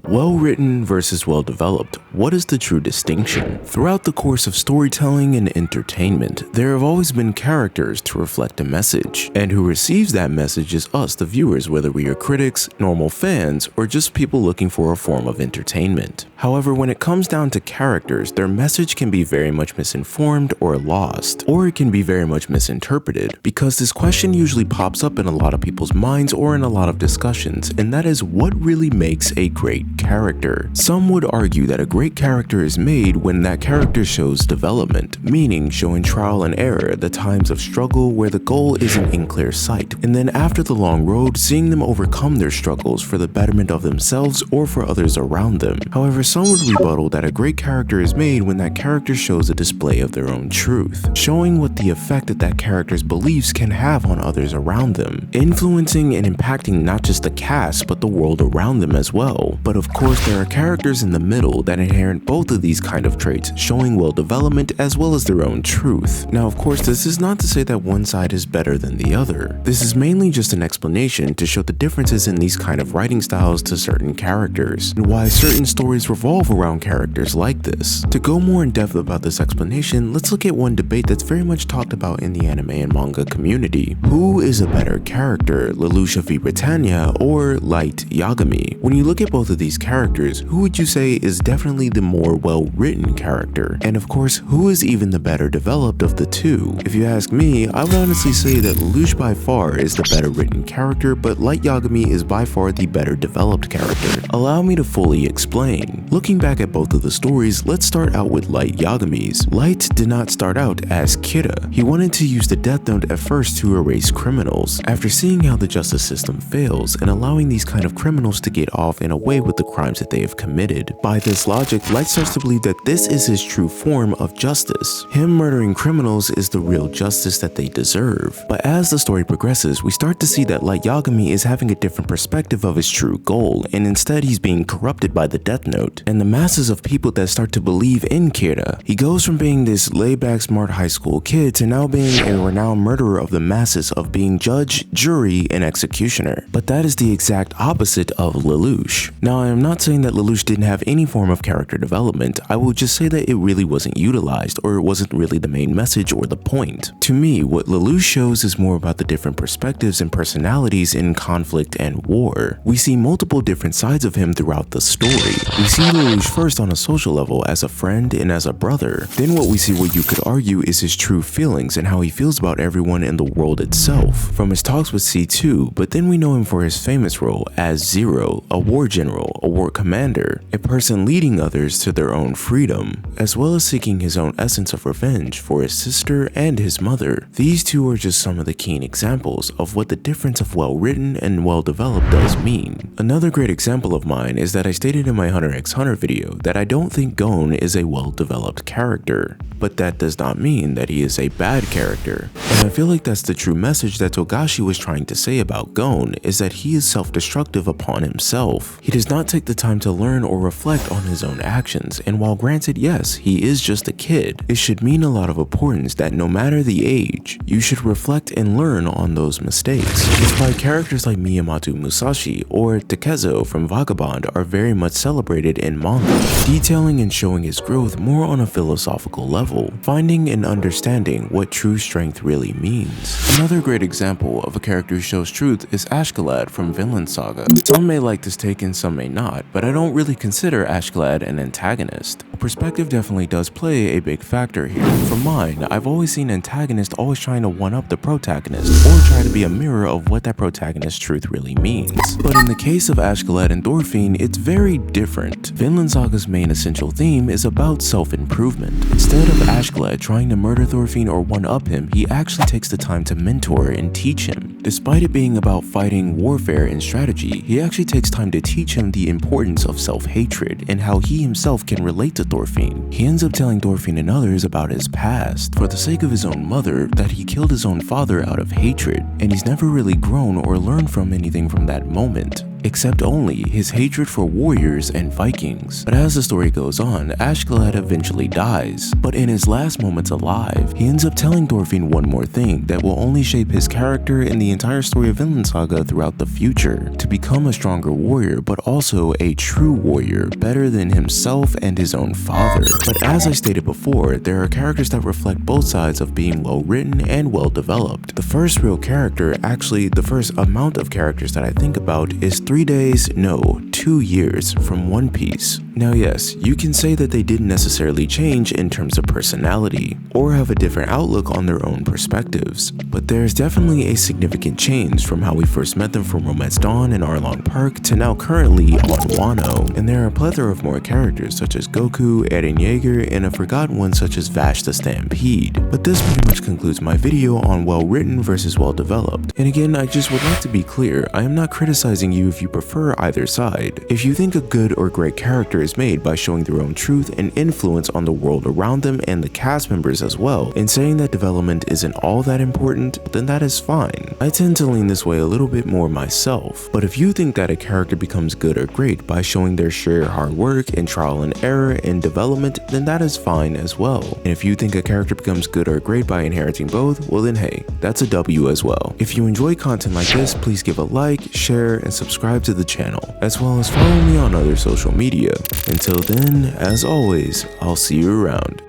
Well-written versus well-developed. What is the true distinction? Throughout the course of storytelling and entertainment, there have always been characters to reflect a message, and who receives that message is us, the viewers, whether we are critics, normal fans, or just people looking for a form of entertainment. However, when it comes down to characters, their message can be very much misinformed or lost, or it can be very much misinterpreted, because this question usually pops up in a lot of people's minds or in a lot of discussions, and that is, what really makes a great character? Some would argue that a great character is made when that character shows development, meaning showing trial and error, the times of struggle where the goal isn't in clear sight, and then after the long road, seeing them overcome their struggles for the betterment of themselves or for others around them. However, some would rebuttal that a great character is made when that character shows a display of their own truth, showing what the effect that character's beliefs can have on others around them, influencing and impacting not just the cast but the world around them as well. But of course, there are characters in the middle that inherit both of these kind of traits, showing well development as well as their own truth. Now, of course, this is not to say that one side is better than the other. This is mainly just an explanation to show the differences in these kind of writing styles to certain characters, and why certain stories revolve around characters like this. To go more in depth about this explanation, let's look at one debate that's very much talked about in the anime and manga community. Who is a better character, Lelouch v Britannia or Light Yagami? When you look at both of these characters, who would you say is definitely the more well-written character? And of course, who is even the better developed of the two? If you ask me, I would honestly say that Lelouch by far is the better written character, but Light Yagami is by far the better developed character. Allow me to fully explain. Looking back at both of the stories, let's start out with Light Yagami's. Light did not start out as Kira. He wanted to use the death note at first to erase criminals. After seeing how the justice system fails and allowing these kind of criminals to get off and away with the crimes that they have committed, by this logic, Light starts to believe that this is his true form of justice. Him murdering criminals is the real justice that they deserve. But as the story progresses, we start to see that Light Yagami is having a different perspective of his true goal, and instead he's being corrupted by the death note and the masses of people that start to believe in Kira. He goes from being this laid-back smart high school kid to now being a renowned murderer of the masses, of being judge, jury, and executioner. But that is the exact opposite of Lelouch. Now, I am not saying that Lelouch didn't have any form of character development. I will just say that it really wasn't utilized, or it wasn't really the main message or the point. To me, what Lelouch shows is more about the different perspectives and personalities in conflict and war. We see multiple different sides of him throughout the story. We see Lelouch first on a social level as a friend and as a brother. Then what we see, what you could argue, is his true feelings and how he feels about everyone in the world itself, from his talks with C2, but then we know him for his famous role as Zero, a war general, a war commander, a person leading others to their own freedom, as well as seeking his own essence of revenge for his sister and his mother. These two are just some of the keen examples of what the difference of well-written and well-developed does mean. Another great example of mine is that I stated in my Hunter x Hunter video that I don't think Gon is a well-developed character, but that does not mean that he is a bad character. And I feel like that's the true message that Togashi was trying to say about Gon, is that he is self-destructive upon himself. He does not take the time to learn or reflect on his own actions, and while granted, yes, he is just a kid, it should mean a lot of importance that no matter the age, you should reflect and learn on those mistakes. It's why characters like Miyamoto Musashi or Takezo from Vagabond are very much celebrated in manga, detailing and showing his growth more on a philosophical level, finding and understanding what true strength really means. Another great example of a character who shows truth is Askeladd from Vinland Saga. Some may like this take and some may not, but I don't really consider Askeladd an antagonist. Perspective definitely does play a big factor here. For mine, I've always seen antagonists always trying to one-up the protagonist, or try to be a mirror of what that protagonist's truth really means. But in the case of Askeladd and Thorfinn, it's very different. Vinland Saga's main essential theme is about self-improvement. Instead of Askeladd trying to murder Thorfinn or one-up him, he actually takes the time to mentor and teach him. Despite it being about fighting, warfare, and strategy, he actually takes time to teach him the importance of self-hatred and how he himself can relate to Thorfinn. He ends up telling Thorfinn and others about his past, for the sake of his own mother, that he killed his own father out of hatred, and he's never really grown or learned from anything from that moment. except only his hatred for warriors and Vikings. But as the story goes on, Askeladd eventually dies, but in his last moments alive, he ends up telling Thorfinn one more thing that will only shape his character and the entire story of Vinland Saga throughout the future, to become a stronger warrior, but also a true warrior, better than himself and his own father. But as I stated before, there are characters that reflect both sides of being well written and well developed. The first real character, actually the first amount of characters that I think about, is 3 days, no, 2 years from One Piece. Now yes, you can say that they didn't necessarily change in terms of personality, or have a different outlook on their own perspectives, but there's definitely a significant change from how we first met them from Romance Dawn and Arlong Park to now currently on Wano. And there are a plethora of more characters such as Goku, Eren Yeager, and a forgotten one such as Vash the Stampede. But this pretty much concludes my video on well written versus well developed. And again, I just would like to be clear, I am not criticizing you if you prefer either side. If you think a good or great character is made by showing their own truth and influence on the world around them and the cast members as well, and saying that development isn't all that important, then that is fine. I tend to lean this way a little bit more myself, but if you think that a character becomes good or great by showing their sheer hard work and trial and error and development, then that is fine as well. And if you think a character becomes good or great by inheriting both, well then hey, that's a W as well. If you enjoy content like this, please give a like, share, and subscribe to the channel, as well as follow me on other social media. Until then, as always, I'll see you around.